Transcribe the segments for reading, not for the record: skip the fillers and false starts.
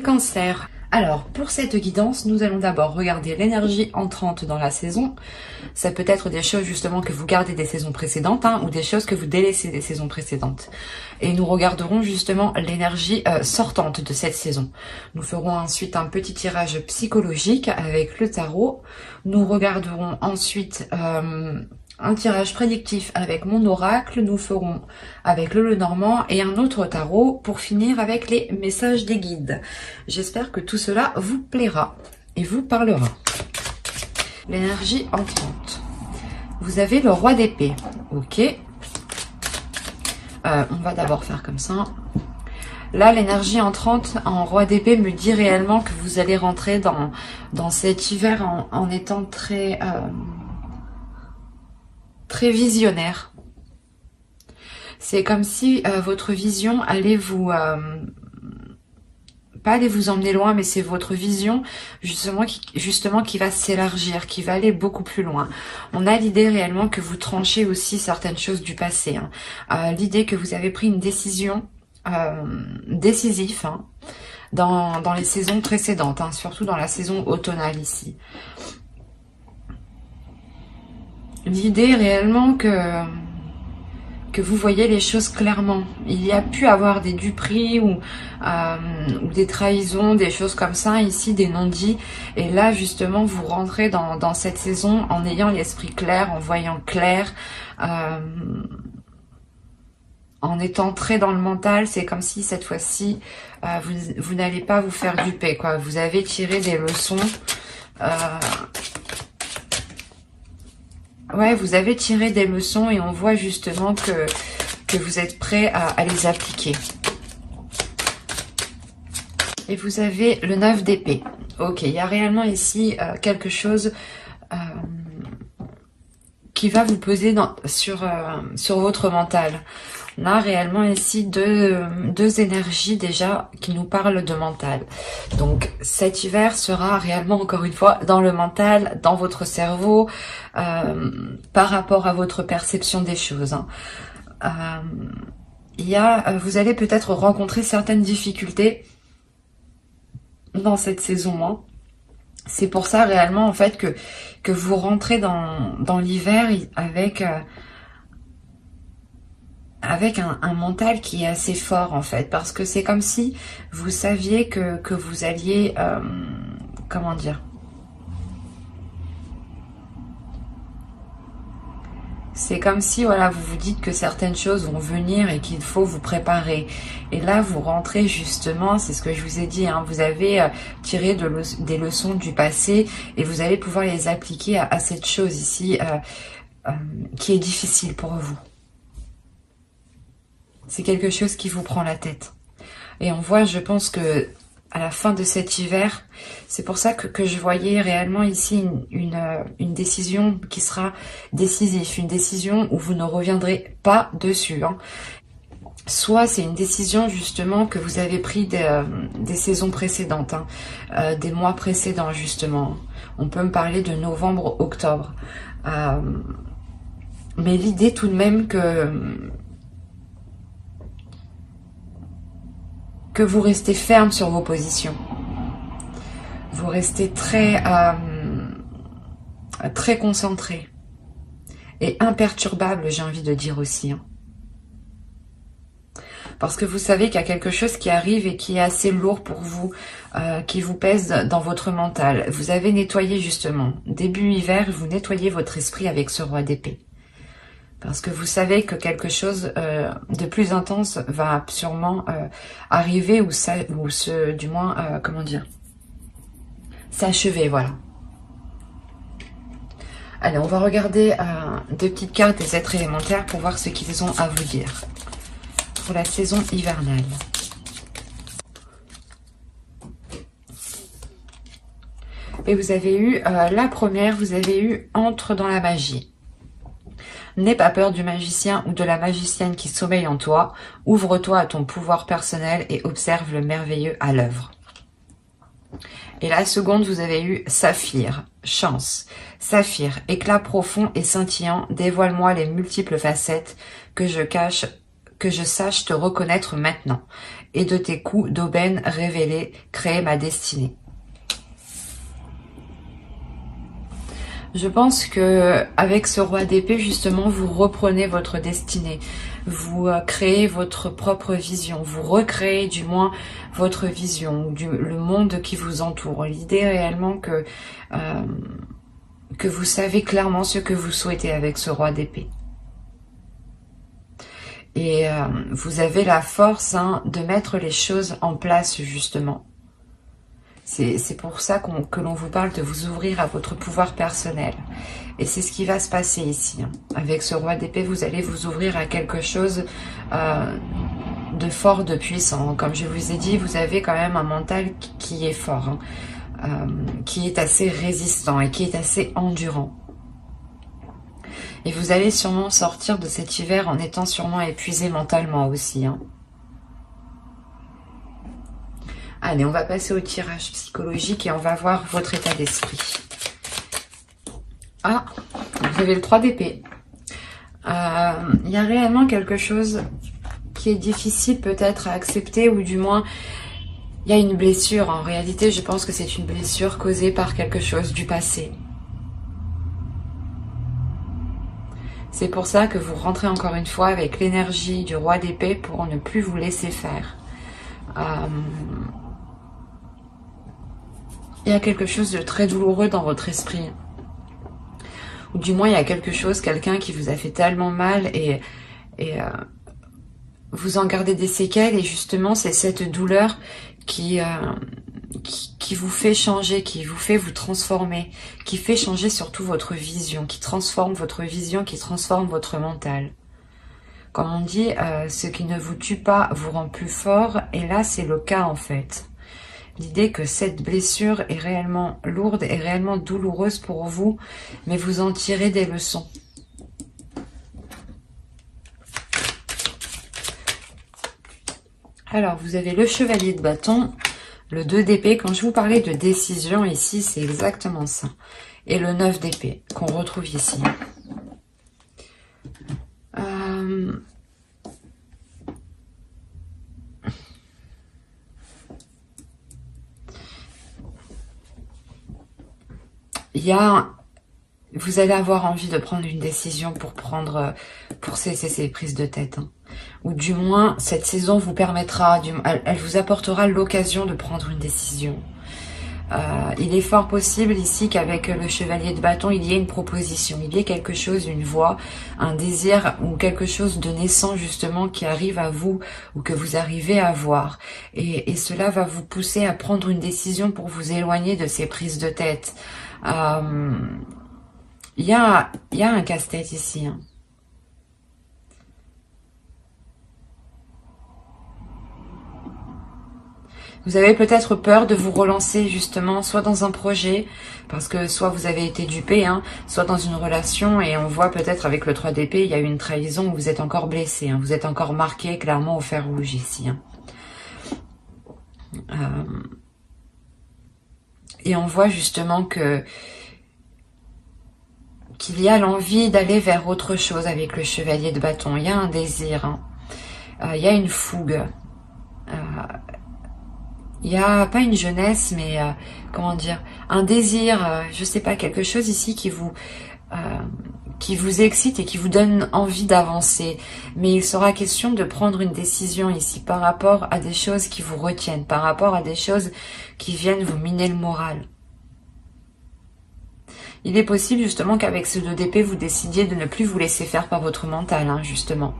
Cancer. Alors, pour cette guidance, nous allons d'abord regarder l'énergie entrante dans la saison. Ça peut être des choses justement que vous gardez des saisons précédentes ou des choses que vous délaissez des saisons précédentes. Et nous regarderons justement l'énergie sortante de cette saison. Nous ferons ensuite un petit tirage psychologique avec le tarot. Nous regarderons ensuite un tirage prédictif avec mon oracle, nous ferons avec le Lenormand et un autre tarot pour finir avec les messages des guides. J'espère que tout cela vous plaira et vous parlera. L'énergie entrante. Vous avez le roi d'épée. Ok. On va d'abord faire comme ça. Là, l'énergie entrante en roi d'épée me dit réellement que vous allez rentrer dans cet hiver en étant très visionnaire. C'est comme si votre vision allait vous... pas aller vous emmener loin, mais c'est votre vision justement qui va s'élargir, qui va aller beaucoup plus loin. On a l'idée réellement que vous tranchez aussi certaines choses du passé. L'idée que vous avez pris une décision décisive dans les saisons précédentes, surtout dans la saison automnale ici. L'idée réellement que vous voyez les choses clairement. Il y a pu avoir des duperies ou des trahisons, des choses comme ça, ici des non-dits. Et là, justement, vous rentrez dans cette saison en ayant l'esprit clair, en voyant clair, en étant très dans le mental. C'est comme si cette fois-ci, vous n'allez pas vous faire duper, quoi. Vous avez tiré des leçons. Ouais, vous avez tiré des leçons et on voit justement que vous êtes prêt à les appliquer. Et vous avez le 9 d'épée. Ok, il y a réellement ici quelque chose qui va vous peser sur votre mental. On a réellement ici deux énergies déjà qui nous parlent de mental. Donc cet hiver sera réellement encore une fois dans le mental, dans votre cerveau, par rapport à votre perception des choses. Vous allez peut-être rencontrer certaines difficultés dans cette saison. C'est pour ça réellement en fait que vous rentrez dans l'hiver avec un mental qui est assez fort en fait, parce que c'est comme si vous saviez que vous alliez, comment dire, c'est comme si voilà, vous vous dites que certaines choses vont venir et qu'il faut vous préparer. Et là vous rentrez justement, c'est ce que je vous ai dit, vous avez tiré des leçons du passé et vous allez pouvoir les appliquer à cette chose ici qui est difficile pour vous. C'est quelque chose qui vous prend la tête. Et on voit, je pense que à la fin de cet hiver, c'est pour ça que je voyais réellement ici une décision qui sera décisive, une décision où vous ne reviendrez pas dessus. Soit c'est une décision justement que vous avez pris des saisons précédentes, des mois précédents justement. On peut me parler de novembre, octobre. Mais l'idée tout de même que vous restez ferme sur vos positions. Vous restez très concentré et imperturbable, j'ai envie de dire aussi. Parce que vous savez qu'il y a quelque chose qui arrive et qui est assez lourd pour vous, qui vous pèse dans votre mental. Vous avez nettoyé justement, début hiver, vous nettoyez votre esprit avec ce roi d'épée. Parce que vous savez que quelque chose de plus intense va sûrement arriver du moins, comment dire, s'achever, voilà. Allez, on va regarder deux petites cartes des êtres élémentaires pour voir ce qu'ils ont à vous dire pour la saison hivernale. Et vous avez eu, la première, vous avez eu entre dans la magie. N'aie pas peur du magicien ou de la magicienne qui sommeille en toi. Ouvre-toi à ton pouvoir personnel et observe le merveilleux à l'œuvre. Et la seconde, vous avez eu Saphir, chance. Saphir, éclat profond et scintillant, dévoile-moi les multiples facettes que je sache te reconnaître maintenant. et de tes coups d'aubaine révélés, créer ma destinée. Je pense que avec ce roi d'épée, justement, vous reprenez votre destinée. Vous créez votre propre vision. Vous recréez du moins votre vision, le monde qui vous entoure. L'idée réellement que vous savez clairement ce que vous souhaitez avec ce roi d'épée. Et vous avez la force de mettre les choses en place, justement. C'est pour ça que l'on vous parle de vous ouvrir à votre pouvoir personnel. Et c'est ce qui va se passer ici. Avec ce roi d'épée, vous allez vous ouvrir à quelque chose de fort, de puissant. Comme je vous ai dit, vous avez quand même un mental qui est fort, qui est assez résistant et qui est assez endurant. Et vous allez sûrement sortir de cet hiver en étant sûrement épuisé mentalement aussi. Allez, on va passer au tirage psychologique et on va voir votre état d'esprit. Ah, vous avez le 3 d'épée. Il y a réellement quelque chose qui est difficile peut-être à accepter, ou du moins, il y a une blessure. En réalité, je pense que c'est une blessure causée par quelque chose du passé. C'est pour ça que vous rentrez encore une fois avec l'énergie du roi d'épée pour ne plus vous laisser faire. Il y a quelque chose de très douloureux dans votre esprit. Ou du moins, il y a quelque chose, quelqu'un qui vous a fait tellement mal et vous en gardez des séquelles. Et justement, c'est cette douleur qui vous fait changer, qui vous fait vous transformer, qui fait changer surtout votre vision, qui transforme votre vision, qui transforme votre mental. Comme on dit, ce qui ne vous tue pas vous rend plus fort. Et là, c'est le cas en fait. L'idée que cette blessure est réellement lourde et réellement douloureuse pour vous, mais vous en tirez des leçons. Alors, vous avez le chevalier de bâton, le 2 d'épée. Quand je vous parlais de décision ici, c'est exactement ça. Et le 9 d'épée qu'on retrouve ici. Vous allez avoir envie de prendre une décision pour cesser ces prises de tête. Ou du moins, cette saison vous permettra, elle vous apportera l'occasion de prendre une décision. Il est fort possible ici qu'avec le chevalier de bâton, il y ait une proposition, il y ait quelque chose, une voix, un désir ou quelque chose de naissant justement qui arrive à vous ou que vous arrivez à voir. Et cela va vous pousser à prendre une décision pour vous éloigner de ces prises de tête. Il y a un casse-tête ici. Vous avez peut-être peur de vous relancer justement, soit dans un projet, parce que soit vous avez été dupé, soit dans une relation, et on voit peut-être avec le 3 d'épée, il y a eu une trahison où vous êtes encore blessé, vous êtes encore marqué clairement au fer rouge ici. Et on voit justement qu'il y a l'envie d'aller vers autre chose avec le chevalier de bâton. Il y a un désir, il y a une fougue. Il n'y a pas une jeunesse, mais comment dire, un désir, je sais pas, quelque chose ici qui vous excite et qui vous donne envie d'avancer. Mais il sera question de prendre une décision ici par rapport à des choses qui vous retiennent, par rapport à des choses qui viennent vous miner le moral. Il est possible justement qu'avec ce 2 d'épée, vous décidiez de ne plus vous laisser faire par votre mental, justement.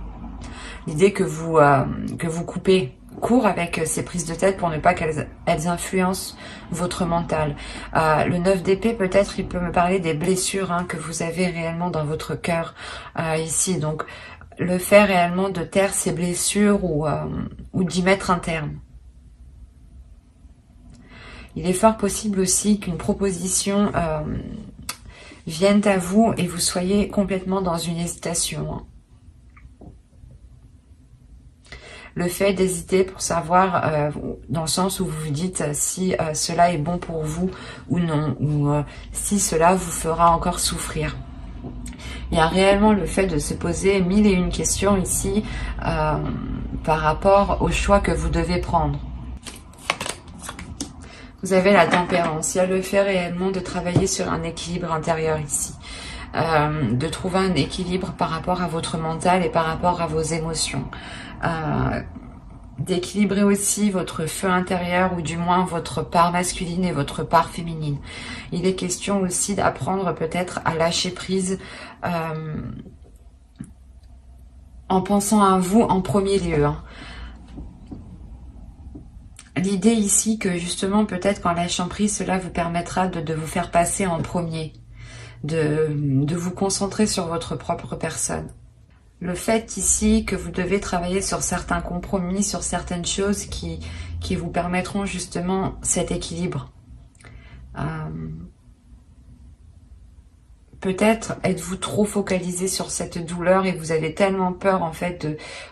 L'idée que vous coupez court avec ces prises de tête pour ne pas qu'elles influencent votre mental. Le 9 d'épée, peut-être, il peut me parler des blessures que vous avez réellement dans votre cœur ici. Donc, le fait réellement de taire ces blessures ou d'y mettre un terme. Il est fort possible aussi qu'une proposition vienne à vous et vous soyez complètement dans une hésitation. Le fait d'hésiter pour savoir, dans le sens où vous vous dites si cela est bon pour vous ou non, ou si cela vous fera encore souffrir. Il y a réellement le fait de se poser 1001 questions ici par rapport au choix que vous devez prendre. Vous avez la tempérance. Il y a le fait réellement de travailler sur un équilibre intérieur ici. De trouver un équilibre par rapport à votre mental et par rapport à vos émotions. D'équilibrer aussi votre feu intérieur ou du moins votre part masculine et votre part féminine. Il est question aussi d'apprendre peut-être à lâcher prise en pensant à vous en premier lieu. L'idée ici que justement peut-être qu'en lâchant prise, cela vous permettra de vous faire passer en premier, de vous concentrer sur votre propre personne. Le fait ici que vous devez travailler sur certains compromis, sur certaines choses qui vous permettront justement cet équilibre. Peut-être êtes-vous trop focalisé sur cette douleur et vous avez tellement peur en fait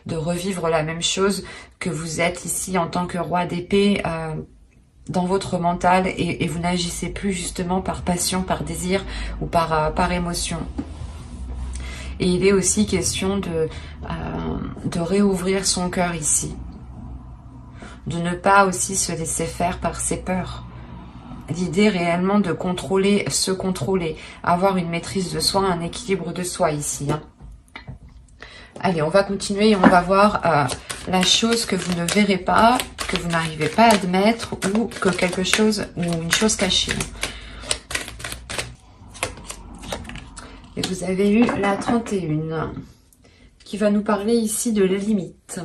de revivre la même chose que vous êtes ici en tant que roi d'épée dans votre mental et vous n'agissez plus justement par passion, par désir ou par émotion. Et il est aussi question de réouvrir son cœur ici. De ne pas aussi se laisser faire par ses peurs. L'idée réellement de contrôler, se contrôler, avoir une maîtrise de soi, un équilibre de soi ici. Allez, on va continuer et on va voir la chose que vous ne verrez pas, que vous n'arrivez pas à admettre ou que quelque chose ou une chose cachée. Et vous avez eu la 31 qui va nous parler ici de la limite.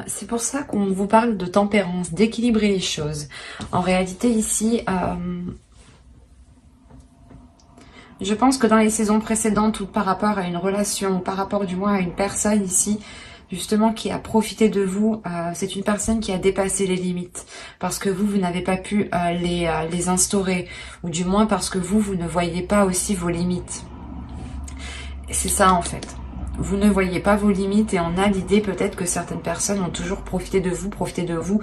C'est pour ça qu'on vous parle de tempérance, d'équilibrer les choses. En réalité ici, je pense que dans les saisons précédentes ou par rapport à une relation, ou par rapport du moins à une personne ici, justement qui a profité de vous, c'est une personne qui a dépassé les limites parce que vous n'avez pas pu les instaurer ou du moins parce que vous ne voyez pas aussi vos limites. C'est ça en fait. Vous ne voyez pas vos limites et on a l'idée peut-être que certaines personnes ont toujours profité de vous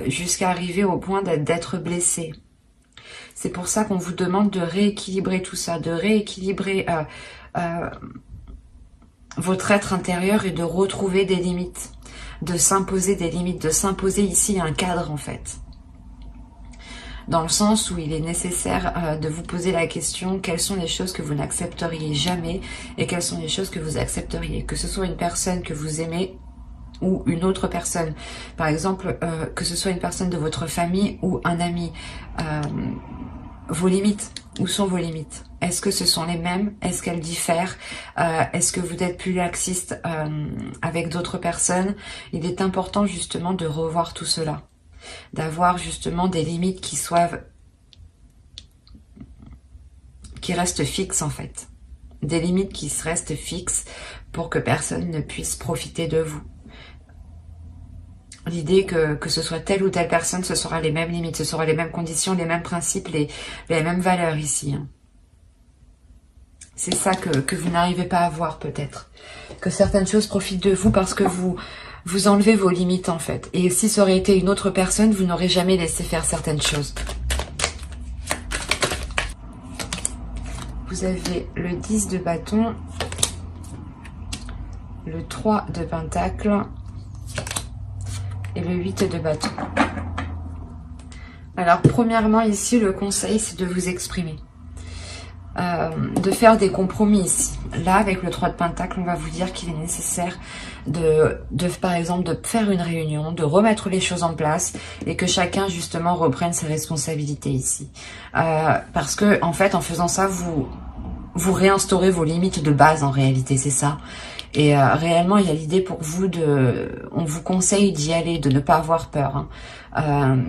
jusqu'à arriver au point d'être blessées. C'est pour ça qu'on vous demande de rééquilibrer tout ça, de rééquilibrer votre être intérieur et de retrouver des limites, de s'imposer des limites, de s'imposer ici un cadre en fait. Dans le sens où il est nécessaire de vous poser la question quelles sont les choses que vous n'accepteriez jamais et quelles sont les choses que vous accepteriez. Que ce soit une personne que vous aimez ou une autre personne. Par exemple, que ce soit une personne de votre famille ou un ami. Vos limites, où sont vos limites? Est-ce que ce sont les mêmes? Est-ce qu'elles diffèrent? Est-ce que vous êtes plus laxiste avec d'autres personnes? Il est important justement de revoir tout cela. D'avoir justement des limites qui restent fixes en fait. Des limites qui restent fixes pour que personne ne puisse profiter de vous. L'idée que ce soit telle ou telle personne, ce sera les mêmes limites, ce sera les mêmes conditions, les mêmes principes, les mêmes valeurs ici. C'est ça que vous n'arrivez pas à voir peut-être. Que certaines choses profitent de vous parce que vous enlevez vos limites en fait. Et si ça aurait été une autre personne, vous n'aurez jamais laissé faire certaines choses. Vous avez le 10 de bâton, le 3 de pentacle et le 8 de bâton. Alors premièrement ici, le conseil c'est de vous exprimer. De faire des compromis ici. Là, avec le 3 de pentacle, on va vous dire qu'il est nécessaire par exemple, de faire une réunion, de remettre les choses en place et que chacun, justement, reprenne ses responsabilités ici. Parce que, en fait, en faisant ça, vous réinstaurez vos limites de base, en réalité, c'est ça. Et réellement, il y a l'idée pour vous on vous conseille d'y aller, de ne pas avoir peur, hein.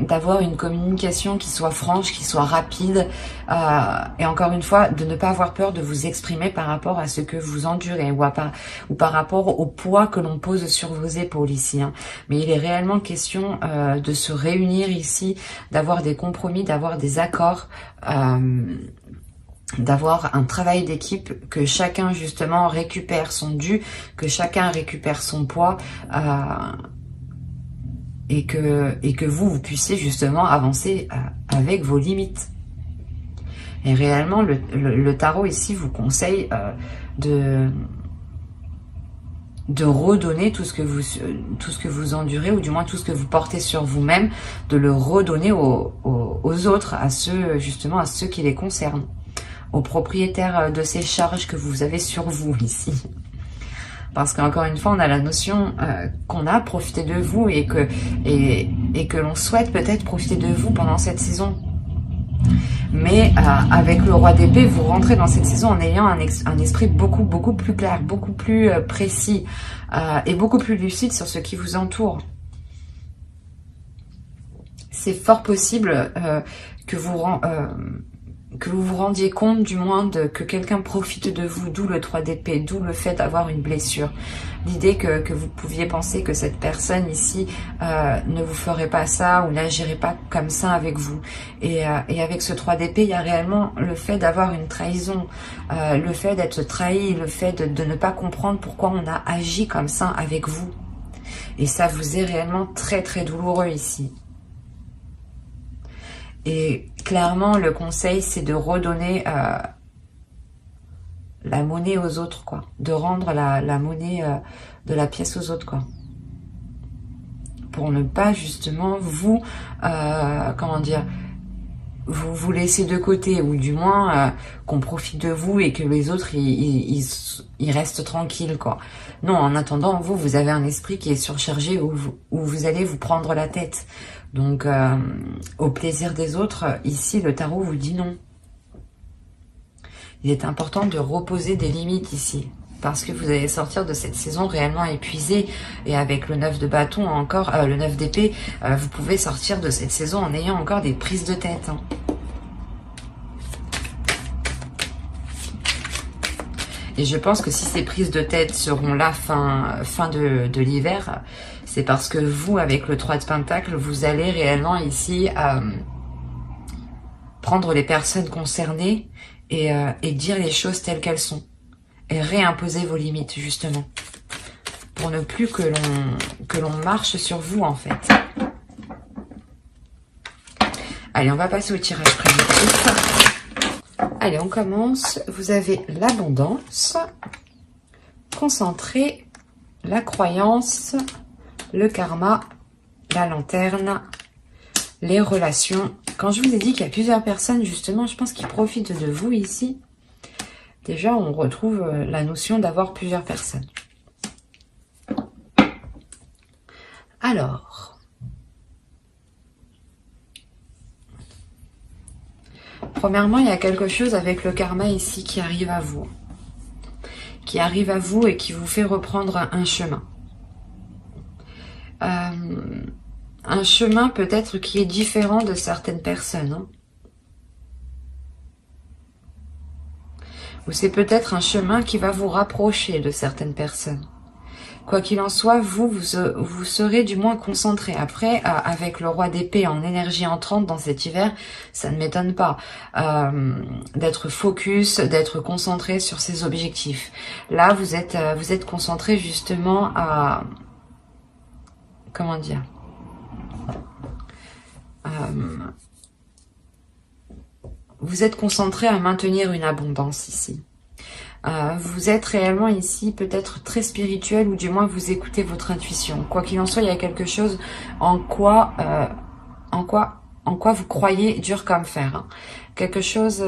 D'avoir une communication qui soit franche, qui soit rapide, et encore une fois, de ne pas avoir peur de vous exprimer par rapport à ce que vous endurez ou par rapport au poids que l'on pose sur vos épaules ici, hein. Mais il est réellement question de se réunir ici, d'avoir des compromis, d'avoir des accords, d'avoir un travail d'équipe, que chacun justement récupère son dû, que chacun récupère son poids, et que vous puissiez justement avancer avec vos limites. Et réellement, le tarot ici vous conseille de redonner tout ce que vous endurez, ou du moins tout ce que vous portez sur vous-même, de le redonner aux autres, à ceux, justement, à ceux qui les concernent, aux propriétaires de ces charges que vous avez sur vous ici. Parce qu'encore une fois, on a la notion qu'on a profité de vous et que l'on souhaite peut-être profiter de vous pendant cette saison. Mais avec le roi d'épée, vous rentrez dans cette saison en ayant un esprit beaucoup plus clair, beaucoup plus précis et beaucoup plus lucide sur ce qui vous entoure. C'est fort possible que vous vous rendiez compte, du moins, que quelqu'un profite de vous, d'où le 3 d'épée, d'où le fait d'avoir une blessure. L'idée que vous pouviez penser que cette personne ici ne vous ferait pas ça ou n'agirait pas comme ça avec vous. Et avec ce 3 d'épée, il y a réellement le fait d'avoir une trahison, le fait d'être trahi, le fait de ne pas comprendre pourquoi on a agi comme ça avec vous. Et ça vous est réellement très douloureux ici. Et clairement, le conseil, c'est de redonner la monnaie aux autres, quoi. De rendre la monnaie de la pièce aux autres, quoi. Pour ne pas, justement, vous, comment dire, vous laisser de côté, ou du moins qu'on profite de vous et que les autres, ils restent tranquilles, quoi. Non, en attendant, vous avez un esprit qui est surchargé, où vous allez vous prendre la tête. Donc, au plaisir des autres, ici, le tarot vous dit non. Il est important de reposer des limites ici, parce que vous allez sortir de cette saison réellement épuisé. Et avec le 9 de bâton, encore le 9 d'épée, vous pouvez sortir de cette saison en ayant encore des prises de tête. Hein. Et je pense que si ces prises de tête seront là fin de l'hiver, c'est parce que vous, avec le 3 de Pentacle, vous allez réellement ici prendre les personnes concernées et dire les choses telles qu'elles sont. Et réimposer vos limites, justement. Pour ne plus que l'on marche sur vous, en fait. Allez, on va passer au tirage prédictif. Allez, on commence. Vous avez l'abondance, concentré, la croyance, le karma, la lanterne, les relations. Quand je vous ai dit qu'il y a plusieurs personnes, justement, je pense qu'ils profitent de vous ici. Déjà, on retrouve la notion d'avoir plusieurs personnes. Alors, premièrement, il y a quelque chose avec le karma ici qui arrive à vous. Qui arrive à vous et qui vous fait reprendre un chemin. Un chemin peut-être qui est différent de certaines personnes. Hein. Ou c'est peut-être un chemin qui va vous rapprocher de certaines personnes. Quoi qu'il en soit, vous serez du moins concentré. Après, avec le roi d'épée en énergie entrante dans cet hiver, ça ne m'étonne pas d'être focus, d'être concentré sur ses objectifs. Là, vous êtes concentré justement à... Comment dire vous êtes concentré à maintenir une abondance ici. Vous êtes réellement ici peut-être très spirituel, ou du moins vous écoutez votre intuition. Quoi qu'il en soit, il y a quelque chose en quoi vous croyez dur comme fer. Hein. Quelque chose,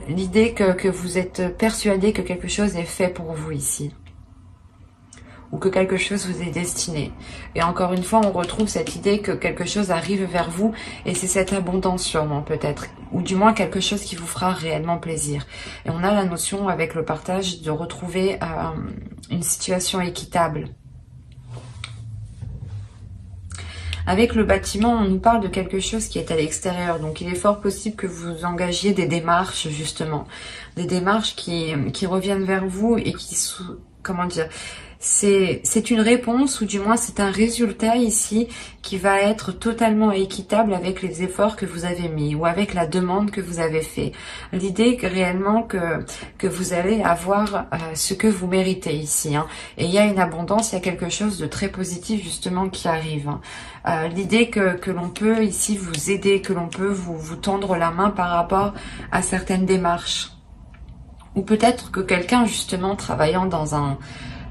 l'idée que vous êtes persuadé que quelque chose est fait pour vous ici. Ou que quelque chose vous est destiné. Et encore une fois, on retrouve cette idée que quelque chose arrive vers vous, et c'est cette abondance sûrement peut-être, ou du moins quelque chose qui vous fera réellement plaisir. Et on a la notion avec le partage de retrouver une situation équitable. Avec le bâtiment, on nous parle de quelque chose qui est à l'extérieur, donc il est fort possible que vous engagiez des démarches justement, des démarches qui reviennent vers vous et qui, comment dire, c'est une réponse, ou du moins c'est un résultat ici qui va être totalement équitable avec les efforts que vous avez mis ou avec la demande que vous avez fait. L'idée réellement que vous allez avoir ce que vous méritez ici. Hein. Et il y a une abondance, il y a quelque chose de très positif justement qui arrive. Hein. L'idée que l'on peut ici vous aider, que l'on peut vous tendre la main par rapport à certaines démarches. Ou peut-être que quelqu'un justement travaillant dans un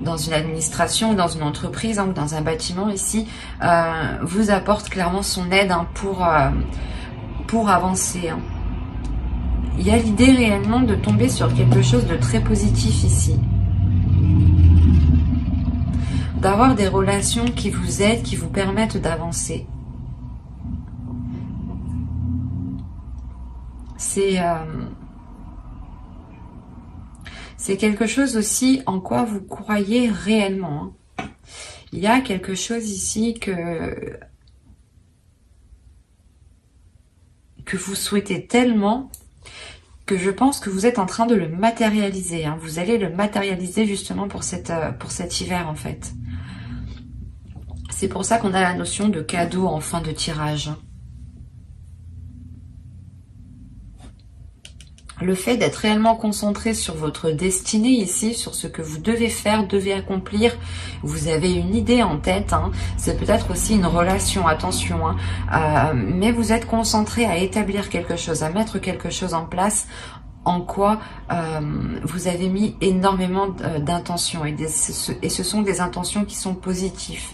dans une administration, dans une entreprise, hein, ou dans un bâtiment ici, vous apporte clairement son aide, hein, pour avancer. Hein. Il y a l'idée réellement de tomber sur quelque chose de très positif ici. D'avoir des relations qui vous aident, qui vous permettent d'avancer. C'est quelque chose aussi en quoi vous croyez réellement. Hein. Il y a quelque chose ici que vous souhaitez tellement que je pense que vous êtes en train de le matérialiser. Hein. Vous allez le matérialiser justement pour cet hiver en fait. C'est pour ça qu'on a la notion de cadeau en fin de tirage. Le fait d'être réellement concentré sur votre destinée ici, sur ce que vous devez faire, devez accomplir, vous avez une idée en tête, hein. C'est peut-être aussi une relation, attention, hein. Mais vous êtes concentré à établir quelque chose, à mettre quelque chose en place, en quoi vous avez mis énormément d'intentions, et ce sont des intentions qui sont positives.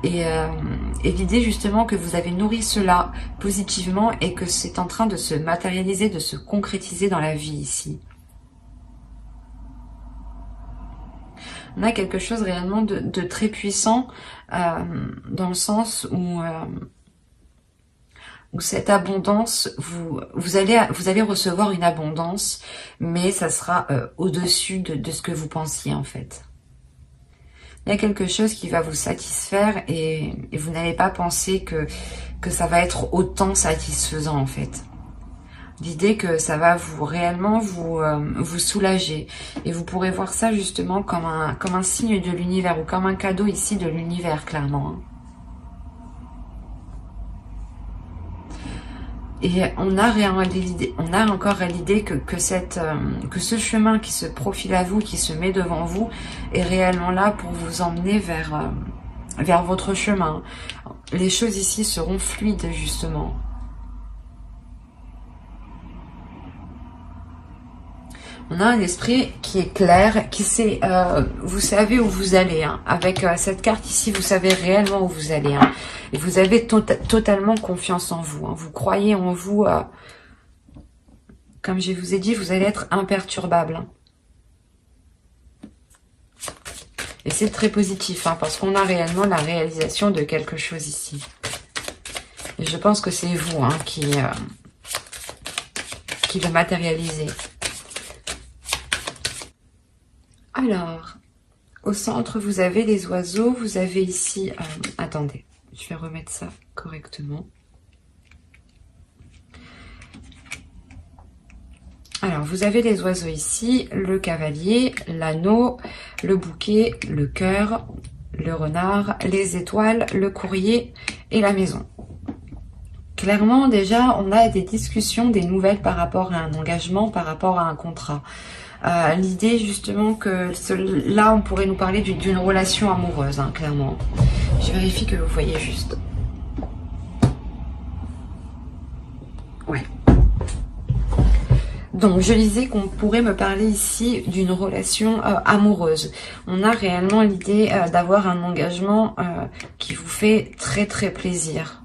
Et l'idée justement que vous avez nourri cela positivement et que c'est en train de se matérialiser, de se concrétiser dans la vie ici. On a quelque chose réellement de très puissant dans le sens où cette abondance, vous allez recevoir une abondance, mais ça sera au-dessus de ce que vous pensiez en fait. Il y a quelque chose qui va vous satisfaire et vous n'allez pas penser que ça va être autant satisfaisant en fait. L'idée que ça va réellement vous soulager. Et vous pourrez voir ça justement comme un signe de l'univers ou comme un cadeau ici de l'univers clairement. Et on a encore l'idée que ce chemin qui se profile à vous, qui se met devant vous, est réellement là pour vous emmener vers votre chemin. Les choses ici seront fluides justement. On a un esprit qui est clair, qui sait, vous savez où vous allez. Hein. Avec cette carte ici, vous savez réellement où vous allez. Hein. Et vous avez totalement confiance en vous. Hein. Vous croyez en vous. Comme je vous ai dit, vous allez être imperturbable. Hein. Et c'est très positif, hein, parce qu'on a réellement la réalisation de quelque chose ici. Et je pense que c'est vous hein, qui le matérialisez. Alors, au centre, vous avez les oiseaux. Vous avez ici... attendez, je vais remettre ça correctement. Alors, vous avez les oiseaux ici, le cavalier, l'anneau, le bouquet, le cœur, le renard, les étoiles, le courrier et la maison. Clairement, déjà, on a des discussions, des nouvelles par rapport à un engagement, par rapport à un contrat. L'idée justement que là on pourrait nous parler d'une relation amoureuse, hein, clairement. Je vérifie que vous voyez juste. Ouais. Donc je disais qu'on pourrait me parler ici d'une relation amoureuse. On a réellement l'idée d'avoir un engagement qui vous fait très très plaisir.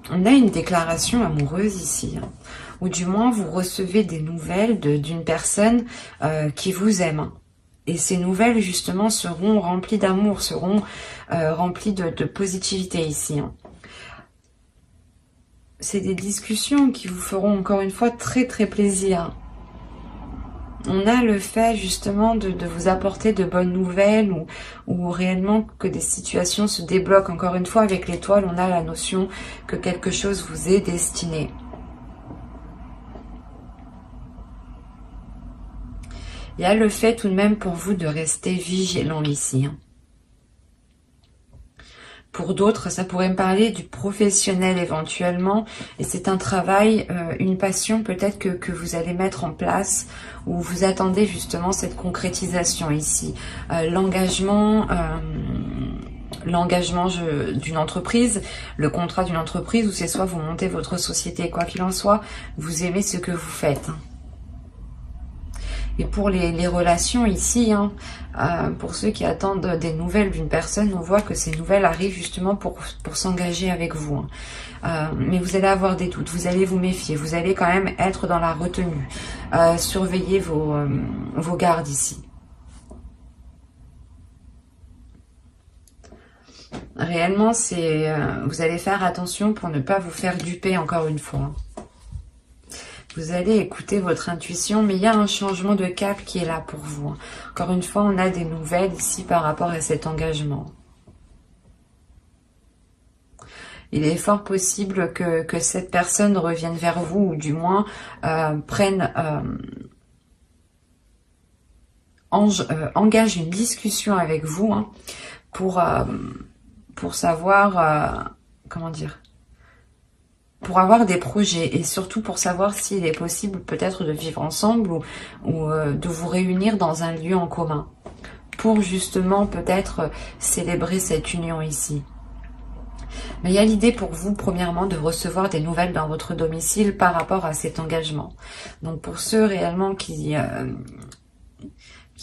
On a une déclaration amoureuse ici, hein, ou du moins vous recevez des nouvelles d'une personne qui vous aime. Et ces nouvelles justement seront remplies d'amour, seront remplies de positivité ici. Hein. C'est des discussions qui vous feront encore une fois très très plaisir. On a le fait justement de vous apporter de bonnes nouvelles ou réellement que des situations se débloquent. Encore une fois, avec l'étoile, on a la notion que quelque chose vous est destiné. Il y a le fait tout de même pour vous de rester vigilant ici. Pour d'autres, ça pourrait me parler du professionnel éventuellement. Et c'est un travail, une passion peut-être que vous allez mettre en place où vous attendez justement cette concrétisation ici. L'engagement d'une entreprise, le contrat d'une entreprise où c'est soit vous montez votre société, quoi qu'il en soit, vous aimez ce que vous faites. Et pour les relations ici, hein, pour ceux qui attendent des nouvelles d'une personne, on voit que ces nouvelles arrivent justement pour s'engager avec vous. Hein. Mais vous allez avoir des doutes, vous allez vous méfier, vous allez quand même être dans la retenue. Surveillez vos gardes ici. Réellement, vous allez faire attention pour ne pas vous faire duper encore une fois. Vous allez écouter votre intuition, mais il y a un changement de cap qui est là pour vous. Encore une fois, on a des nouvelles ici par rapport à cet engagement. Il est fort possible que cette personne revienne vers vous, ou du moins engage une discussion avec vous, hein, pour savoir, comment dire, pour avoir des projets et surtout pour savoir s'il est possible peut-être de vivre ensemble ou de vous réunir dans un lieu en commun pour justement peut-être célébrer cette union ici. Mais il y a l'idée pour vous, premièrement, de recevoir des nouvelles dans votre domicile par rapport à cet engagement. Donc pour ceux réellement qui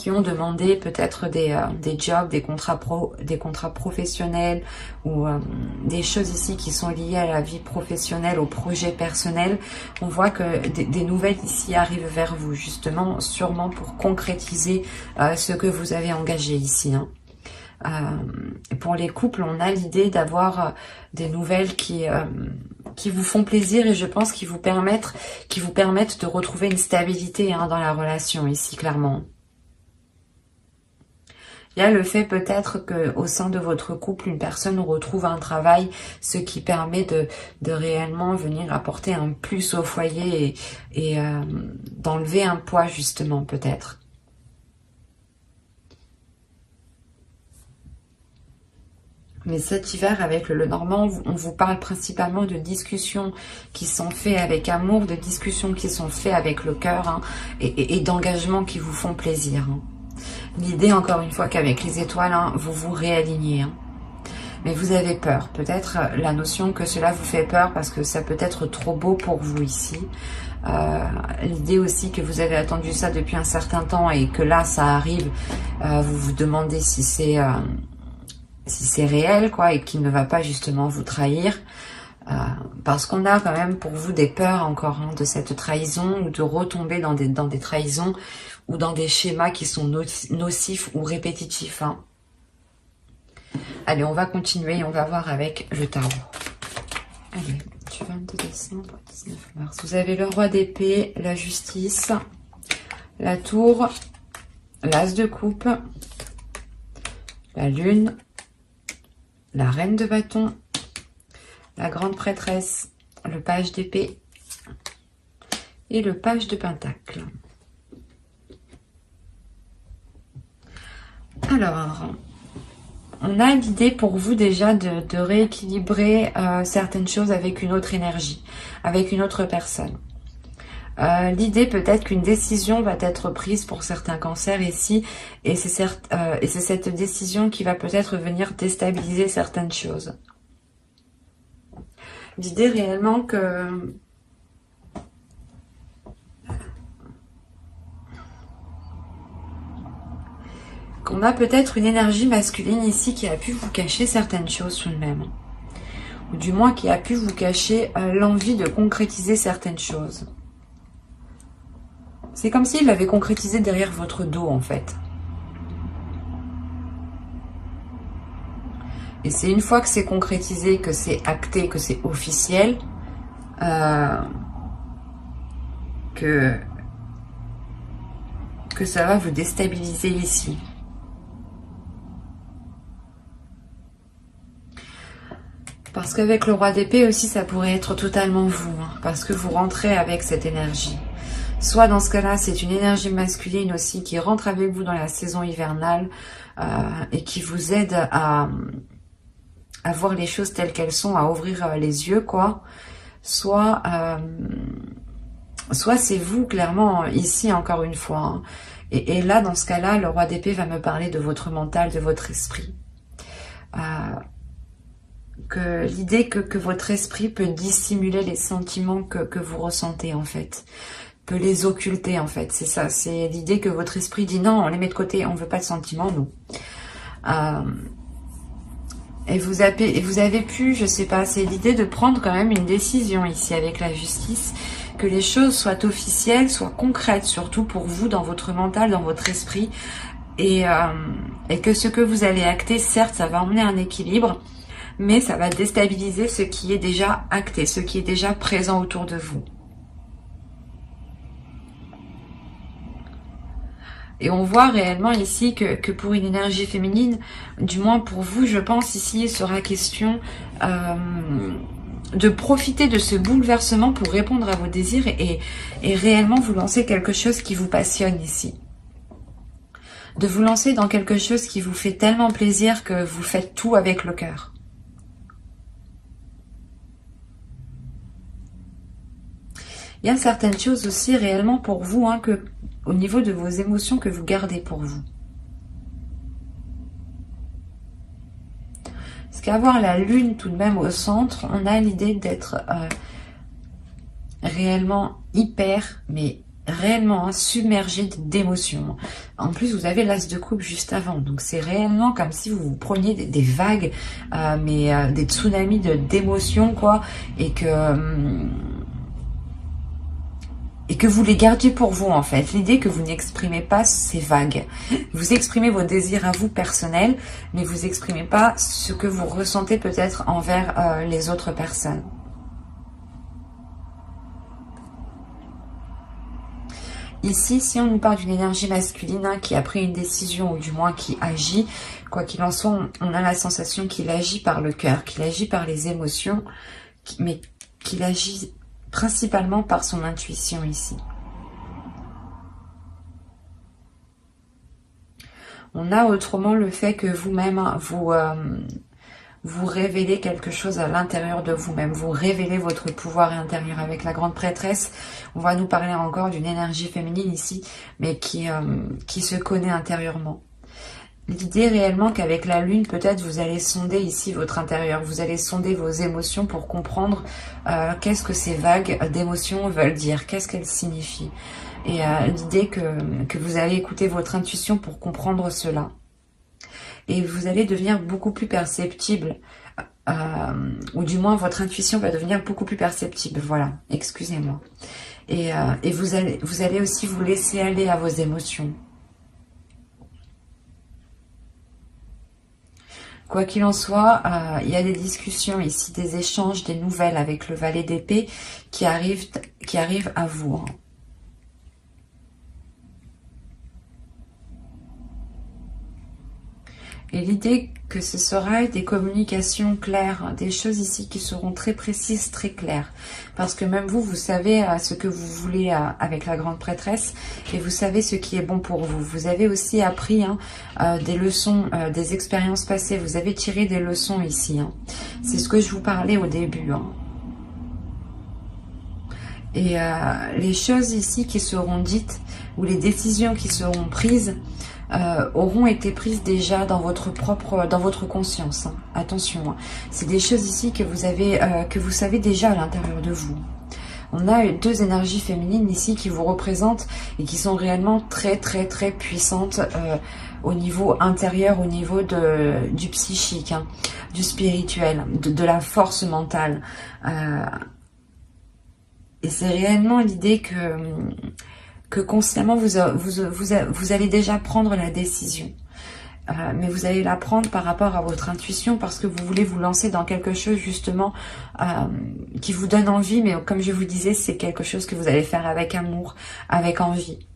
ont demandé peut-être des jobs, des contrats professionnels ou des choses ici qui sont liées à la vie professionnelle, au projet personnel, on voit que des nouvelles ici arrivent vers vous, justement, sûrement pour concrétiser ce que vous avez engagé ici. Hein. Pour les couples, on a l'idée d'avoir des nouvelles qui vous font plaisir et je pense qui vous permettent de retrouver une stabilité, hein, dans la relation ici, clairement. Il y a le fait peut-être qu'au sein de votre couple, une personne retrouve un travail, ce qui permet de réellement venir apporter un plus au foyer et d'enlever un poids justement peut-être. Mais cet hiver, avec le Normand, on vous parle principalement de discussions qui sont faites avec amour, de discussions qui sont faites avec le cœur, hein, et d'engagements qui vous font plaisir. Hein. L'idée, encore une fois, qu'avec les étoiles, hein, vous vous réalignez. Hein. Mais vous avez peur. Peut-être la notion que cela vous fait peur parce que ça peut être trop beau pour vous ici. L'idée aussi que vous avez attendu ça depuis un certain temps et que là, ça arrive. Vous vous demandez si c'est réel, quoi, et qu'il ne va pas justement vous trahir. Parce qu'on a quand même pour vous des peurs encore, hein, de cette trahison ou de retomber dans des trahisons ou dans des schémas qui sont nocifs ou répétitifs. Hein. Allez, on va continuer et on va voir avec le tarot. Allez, du 22 décembre au 19 mars. Vous avez le roi d'épée, la justice, la tour, l'as de coupe, la lune, la reine de bâton, la grande prêtresse, le page d'épée et le page de pentacle. Alors, on a l'idée pour vous déjà de rééquilibrer certaines choses avec une autre énergie, avec une autre personne. L'idée peut-être qu'une décision va être prise pour certains cancers ici, et c'est cette décision qui va peut-être venir déstabiliser certaines choses. L'idée réellement qu'on a peut-être une énergie masculine ici qui a pu vous cacher certaines choses tout de même. Ou du moins qui a pu vous cacher l'envie de concrétiser certaines choses. C'est comme s'il l'avait concrétisé derrière votre dos en fait. Et c'est une fois que c'est concrétisé, que c'est acté, que c'est officiel, que ça va vous déstabiliser ici. Parce qu'avec le roi d'épée aussi, ça pourrait être totalement vous, hein, parce que vous rentrez avec cette énergie. Soit dans ce cas-là, c'est une énergie masculine aussi qui rentre avec vous dans la saison hivernale et qui vous aide à voir les choses telles qu'elles sont, à ouvrir les yeux, quoi. Soit c'est vous, clairement, ici, encore une fois. Hein. Et là, dans ce cas-là, le roi d'épée va me parler de votre mental, de votre esprit. Que l'idée que votre esprit peut dissimuler les sentiments que vous ressentez, en fait. peut les occulter en fait. C'est ça, c'est l'idée que votre esprit dit non, on les met de côté, on veut pas de sentiments, nous. Et vous avez pu, je sais pas, c'est l'idée de prendre quand même une décision ici avec la justice, que les choses soient officielles, soient concrètes, surtout pour vous, dans votre mental, dans votre esprit, et que ce que vous allez acter, certes, ça va emmener un équilibre, mais ça va déstabiliser ce qui est déjà acté, ce qui est déjà présent autour de vous. Et on voit réellement ici que pour une énergie féminine, du moins pour vous, je pense ici, il sera question de profiter de ce bouleversement pour répondre à vos désirs et réellement vous lancer quelque chose qui vous passionne ici. De vous lancer dans quelque chose qui vous fait tellement plaisir que vous faites tout avec le cœur. Il y a certaines choses aussi réellement pour vous, hein, que au niveau de vos émotions que vous gardez pour vous. Parce qu'avoir la lune tout de même au centre, on a l'idée d'être réellement hyper, mais réellement submergé d'émotions. En plus, vous avez l'as de coupe juste avant. Donc, c'est réellement comme si vous preniez des vagues, des tsunamis d'émotions, quoi. Et que vous les gardiez pour vous, en fait. L'idée que vous n'exprimez pas ces vagues. Vous exprimez vos désirs à vous personnels, mais vous n'exprimez pas ce que vous ressentez peut-être envers les autres personnes. Ici, si on nous parle d'une énergie masculine, hein, qui a pris une décision, ou du moins qui agit, quoi qu'il en soit, on a la sensation qu'il agit par le cœur, qu'il agit par les émotions, mais qu'il agit principalement par son intuition ici. On a autrement le fait que vous-même, vous révélez quelque chose à l'intérieur de vous-même. Vous révélez votre pouvoir intérieur. Avec la grande prêtresse, on va nous parler encore d'une énergie féminine ici, mais qui se connaît intérieurement. L'idée réellement qu'avec la lune, peut-être vous allez sonder ici votre intérieur, vous allez sonder vos émotions pour comprendre qu'est-ce que ces vagues d'émotions veulent dire, qu'est-ce qu'elles signifient. Et l'idée que vous allez écouter votre intuition pour comprendre cela. Et vous allez devenir beaucoup plus perceptible, ou du moins votre intuition va devenir beaucoup plus perceptible, voilà, excusez-moi. Et vous allez aussi vous laisser aller à vos émotions. Quoi qu'il en soit, il y a des discussions ici, des échanges, des nouvelles avec le valet d'épée qui arrivent à vous. Hein. Et l'idée que ce sera des communications claires, des choses ici qui seront très précises, très claires. Parce que même vous, vous savez ce que vous voulez avec la grande prêtresse et vous savez ce qui est bon pour vous. Vous avez aussi appris des leçons, des expériences passées. Vous avez tiré des leçons ici. Hein. C'est ce que je vous parlais au début. Hein. Et les choses ici qui seront dites ou les décisions qui seront prises auront été prises déjà dans votre conscience. Hein. Attention, hein. C'est des choses ici que vous savez déjà à l'intérieur de vous. On a deux énergies féminines ici qui vous représentent et qui sont réellement très très très puissantes au niveau intérieur, au niveau du psychique, hein, du spirituel, de la force mentale. Et c'est réellement l'idée que consciemment vous allez déjà prendre la décision. Mais vous allez la prendre par rapport à votre intuition parce que vous voulez vous lancer dans quelque chose justement qui vous donne envie. Mais comme je vous disais, c'est quelque chose que vous allez faire avec amour, avec envie.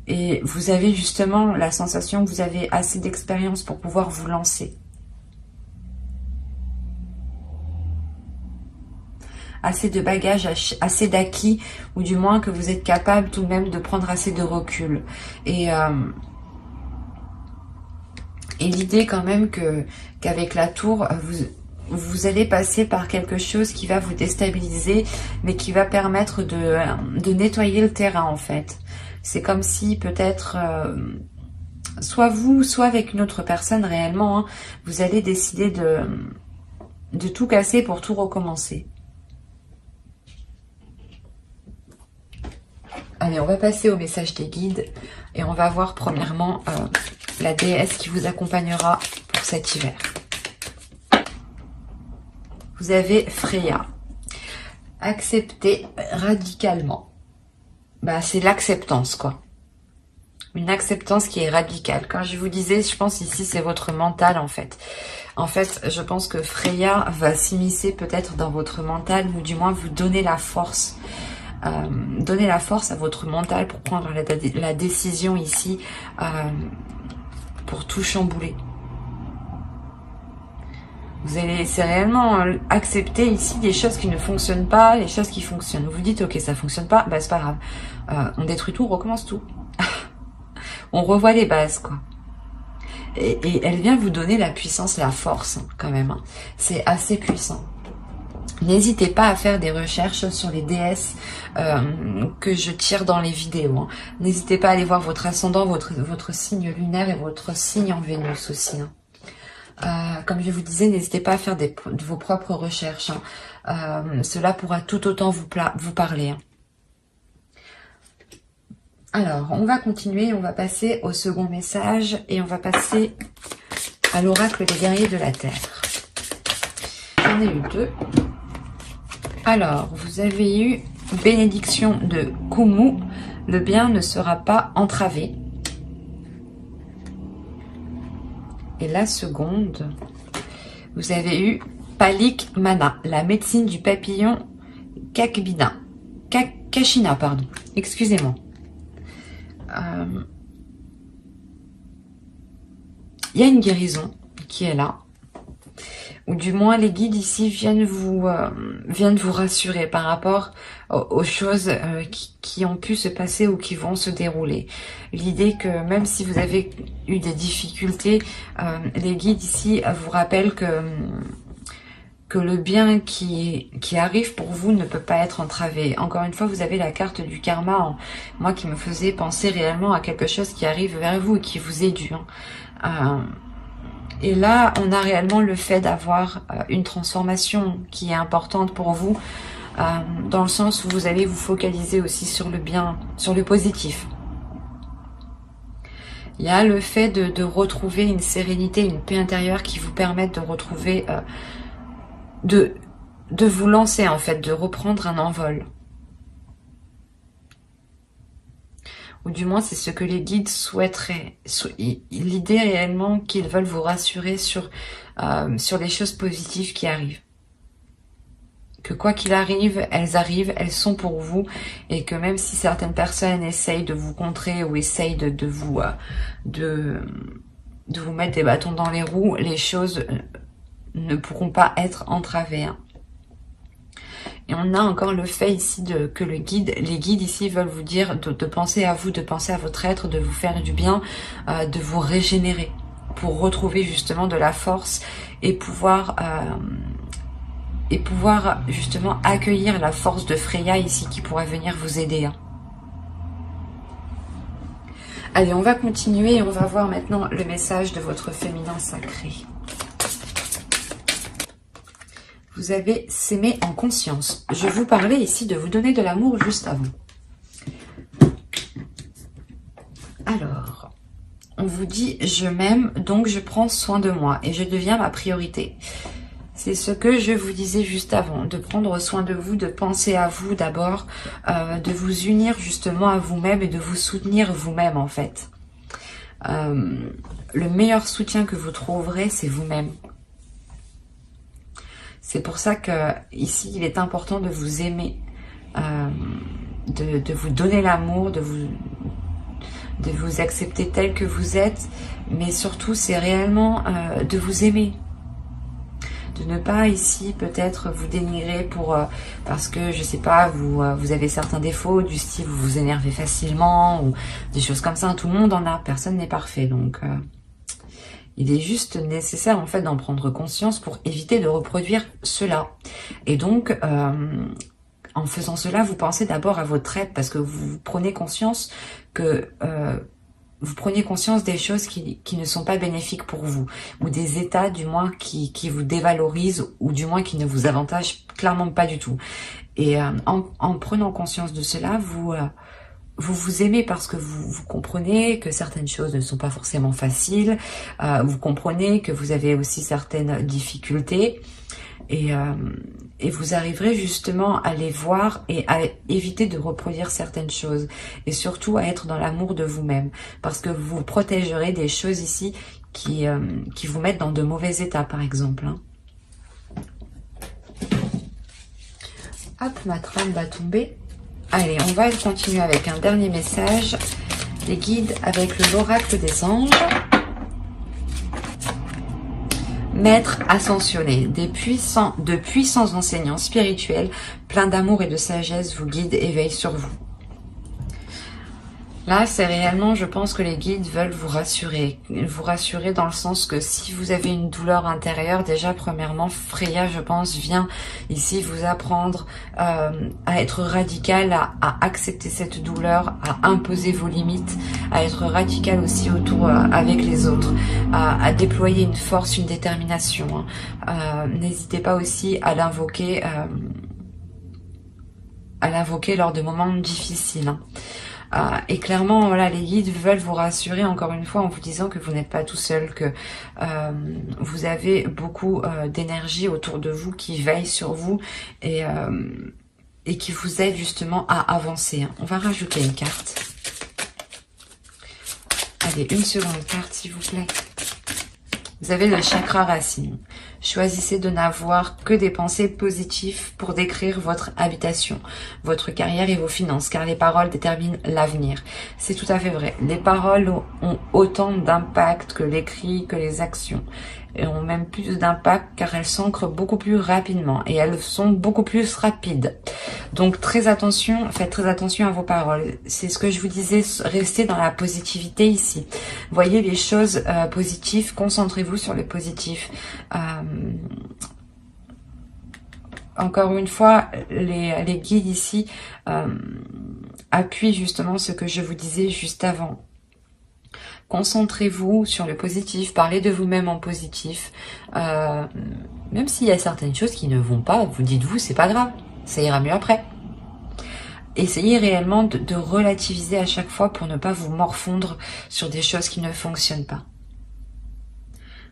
Et vous avez justement la sensation que vous avez assez d'expérience pour pouvoir vous lancer. Assez de bagages, assez d'acquis, ou du moins que vous êtes capable tout de même de prendre assez de recul. Et l'idée quand même qu'avec la tour, vous allez passer par quelque chose qui va vous déstabiliser, mais qui va permettre de nettoyer le terrain en fait. C'est comme si peut-être, soit vous, soit avec une autre personne réellement, hein, vous allez décider de tout casser pour tout recommencer. Allez, on va passer au message des guides et on va voir premièrement la déesse qui vous accompagnera pour cet hiver. Vous avez Freya. Accepter radicalement. Bah, c'est l'acceptance, quoi. Une acceptance qui est radicale. Quand je vous disais, je pense ici, c'est votre mental, en fait. En fait, je pense que Freya va s'immiscer peut-être dans votre mental, ou du moins vous donner la force. Donner la force à votre mental pour prendre la décision ici, pour tout chambouler. Vous allez, c'est réellement accepter ici des choses qui ne fonctionnent pas, les choses qui fonctionnent. Vous vous dites, ok, ça fonctionne pas, bah c'est pas grave. On détruit tout, on recommence tout. On revoit les bases, quoi. Et elle vient vous donner la puissance, la force, hein, quand même. Hein. C'est assez puissant. N'hésitez pas à faire des recherches sur les déesses que je tire dans les vidéos. Hein. N'hésitez pas à aller voir votre ascendant, votre signe lunaire et votre signe en Vénus aussi. Hein. Comme je vous disais, n'hésitez pas à faire de vos propres recherches. Hein. Cela pourra tout autant vous parler. Hein. Alors, on va continuer, on va passer au second message et on va passer à l'oracle des guerriers de la Terre. J'en ai eu 2. Alors, vous avez eu bénédiction de Kumu, le bien ne sera pas entravé. Et la seconde, vous avez eu Palik Mana, la médecine du papillon Kachina, pardon. Excusez-moi. Il y a une guérison qui est là. Ou du moins les guides ici viennent vous rassurer par rapport aux choses qui ont pu se passer ou qui vont se dérouler. L'idée que même si vous avez eu des difficultés, les guides ici vous rappellent que le bien qui arrive pour vous ne peut pas être entravé. Encore une fois, vous avez la carte du karma, moi qui me faisait penser réellement à quelque chose qui arrive vers vous et qui vous est dû. Hein. Et là, on a réellement le fait d'avoir une transformation qui est importante pour vous, dans le sens où vous allez vous focaliser aussi sur le bien, sur le positif. Il y a le fait de retrouver une sérénité, une paix intérieure qui vous permettent de retrouver, de vous lancer en fait, de reprendre un envol. Ou du moins c'est ce que les guides souhaiteraient. L'idée réellement qu'ils veulent vous rassurer sur les choses positives qui arrivent. Que quoi qu'il arrive, elles sont pour vous, et que même si certaines personnes essayent de vous contrer ou essayent de vous mettre des bâtons dans les roues, les choses ne pourront pas être entravées. Hein. Et on a encore le fait ici que les guides ici veulent vous dire de penser à vous, de penser à votre être, de vous faire du bien, de vous régénérer pour retrouver justement de la force et pouvoir justement accueillir la force de Freya ici qui pourra venir vous aider. Hein. Allez, on va continuer et on va voir maintenant le message de votre féminin sacré. Vous avez s'aimer en conscience. Je vous parlais ici de vous donner de l'amour juste avant. Alors, on vous dit « Je m'aime, donc je prends soin de moi et je deviens ma priorité ». C'est ce que je vous disais juste avant, de prendre soin de vous, de penser à vous d'abord, de vous unir justement à vous-même et de vous soutenir vous-même en fait. Le meilleur soutien que vous trouverez, c'est vous-même. C'est pour ça que ici, il est important de vous aimer, de vous donner l'amour, de vous accepter tel que vous êtes, mais surtout, c'est réellement de vous aimer. De ne pas ici peut-être vous dénigrer parce que, je sais pas, vous avez certains défauts, du style vous vous énervez facilement, ou des choses comme ça. Tout le monde en a, personne n'est parfait, donc... il est juste nécessaire en fait d'en prendre conscience pour éviter de reproduire cela. Et donc, en faisant cela, vous pensez d'abord à votre être parce que vous prenez conscience des choses qui ne sont pas bénéfiques pour vous, ou des états du moins qui vous dévalorisent, ou du moins qui ne vous avantagent clairement pas du tout. Et en prenant conscience de cela, vous vous aimez parce que vous comprenez que certaines choses ne sont pas forcément faciles, vous comprenez que vous avez aussi certaines difficultés, et vous arriverez justement à les voir et à éviter de reproduire certaines choses, et surtout à être dans l'amour de vous-même, parce que vous protégerez des choses ici qui vous mettent dans de mauvais états, par exemple, hein. Hop, ma trame va tomber. Allez, on va continuer avec un dernier message. Les guides avec l'oracle des anges. Maître ascensionné, de puissants enseignants spirituels, pleins d'amour et de sagesse, vous guident et veillent sur vous. Là, c'est réellement, je pense que les guides veulent vous rassurer dans le sens que si vous avez une douleur intérieure, déjà premièrement, Freya, je pense, vient ici vous apprendre à être radical, à accepter cette douleur, à imposer vos limites, à être radical aussi autour avec les autres, à déployer une force, une détermination, hein. N'hésitez pas aussi à l'invoquer lors de moments difficiles, hein. Et clairement, voilà, les guides veulent vous rassurer encore une fois en vous disant que vous n'êtes pas tout seul, que vous avez beaucoup d'énergie autour de vous qui veille sur vous et qui vous aide justement à avancer, hein. On va rajouter une carte. Allez, une seconde carte s'il vous plaît. Vous avez le chakra racine. Choisissez de n'avoir que des pensées positives pour décrire votre habitation, votre carrière et vos finances, car les paroles déterminent l'avenir. C'est tout à fait vrai. Les paroles ont autant d'impact que l'écrit, que les actions. Et ont même plus d'impact car elles s'ancrent beaucoup plus rapidement et elles sont beaucoup plus rapides. Donc faites très attention à vos paroles. C'est ce que je vous disais, restez dans la positivité ici. Voyez les choses positives, concentrez-vous sur le positif. Encore une fois, les guides ici appuient justement ce que je vous disais juste avant. Concentrez-vous sur le positif, parlez de vous-même en positif. Même s'il y a certaines choses qui ne vont pas, vous dites-vous, c'est pas grave, ça ira mieux après. Essayez réellement de relativiser à chaque fois pour ne pas vous morfondre sur des choses qui ne fonctionnent pas.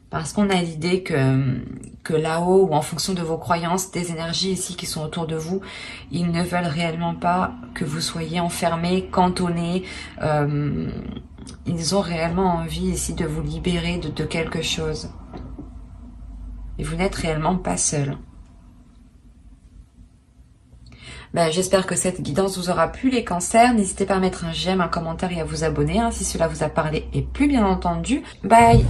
Parce qu'on a l'idée que là-haut, ou en fonction de vos croyances, des énergies ici qui sont autour de vous, ils ne veulent réellement pas que vous soyez enfermés, cantonnés. Ils ont réellement envie ici de vous libérer de quelque chose. Et vous n'êtes réellement pas seul. J'espère que cette guidance vous aura plu les cancers. N'hésitez pas à mettre un j'aime, un commentaire et à vous abonner, hein, si cela vous a parlé et plu bien entendu. Bye!